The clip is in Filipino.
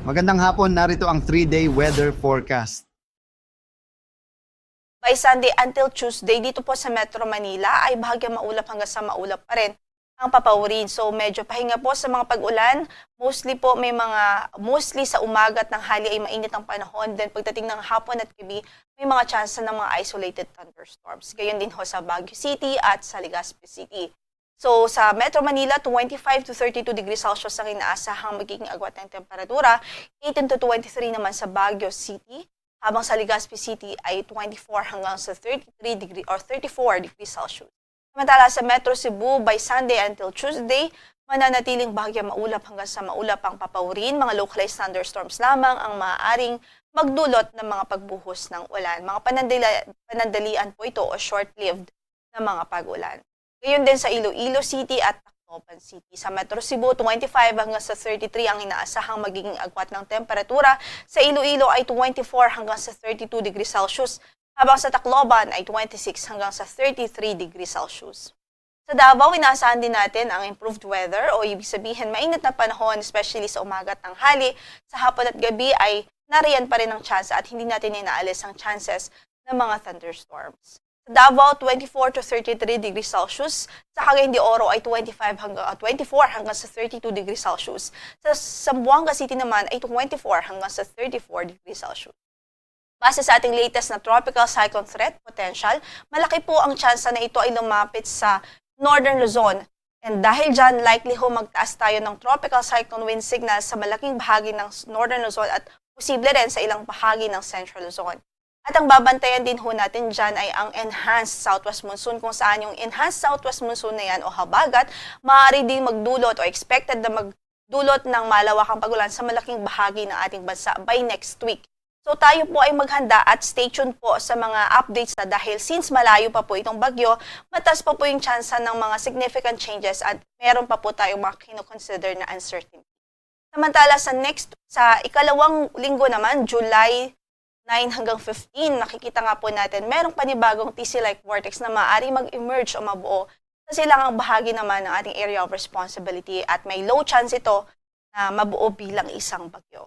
Magandang hapon, narito ang 3-day weather forecast. By Sunday until Tuesday, dito po sa Metro Manila ay bahagyang maulap hanggang sa maulap pa rin ang papaurin. So medyo pahinga po sa mga pag-ulan. Mostly sa umaga at tanghali ay mainit ang panahon. Then pagdating ng hapon at gabi, may mga chance ng mga isolated thunderstorms. Gayon din ho sa Baguio City at sa Legazpi City. So sa Metro Manila, 25 to 32 degrees Celsius ang inaasahang magiging agwat ng temperatura. 18 to 23 naman sa Baguio City. Habang sa Legazpi City ay 24 hanggang sa 33 degree or 34 degrees Celsius. Samantala sa Metro Cebu, by Sunday until Tuesday, mananatiling bahagyang maulap hanggang sa maulap ang papaurin. Mga localized thunderstorms lamang ang maaaring magdulot ng mga pagbuhos ng ulan. Mga panandalian po ito o short-lived na mga pag-ulan. Ngayon din sa Iloilo City at Tacloban City. Sa Metro Cebu, 25 hanggang sa 33 ang inaasahang magiging agwat ng temperatura. Sa Iloilo ay 24 hanggang sa 32 degrees Celsius. Habang sa Tacloban ay 26 hanggang sa 33 degrees Celsius. Sa Davao, inaasahan din natin ang improved weather o ibig sabihin mainit na panahon, especially sa umaga at tanghali. Sa hapon at gabi ay nariyan pa rin ang chance at hindi natin inaalis ang chances ng mga thunderstorms. Sa Davao, 24 to 33 degrees Celsius. Sa Cagayan de Oro ay 24 hanggang sa 32 degrees Celsius. Sa Zamboanga City naman ay 24 hanggang sa 34 degrees Celsius. Base sa ating latest na tropical cyclone threat potential, malaki po ang tsansa na ito ay lumapit sa Northern Luzon. And dahil dyan, likely ho magtaas tayo ng tropical cyclone wind signal sa malaking bahagi ng Northern Luzon at posible rin sa ilang bahagi ng Central Luzon. At ang babantayan din ho natin dyan ay ang enhanced southwest monsoon, kung saan yung enhanced southwest monsoon na yan o habagat, maaari din magdulot o expected na magdulot ng malawakang pagulan sa malaking bahagi ng ating bansa by next week. So tayo po ay maghanda at stay tuned po sa mga updates na dahil since malayo pa po itong bagyo, mataas pa po yung tsansa ng mga significant changes at meron pa po tayong mga kino-consider na uncertainty. Samantala sa ikalawang linggo naman, July 9 hanggang 15, nakikita nga po natin merong panibagong TC-like vortex na maaari mag-emerge o mabuo sa silangang bahagi naman ng ating area of responsibility at may low chance ito na mabuo bilang isang bagyo.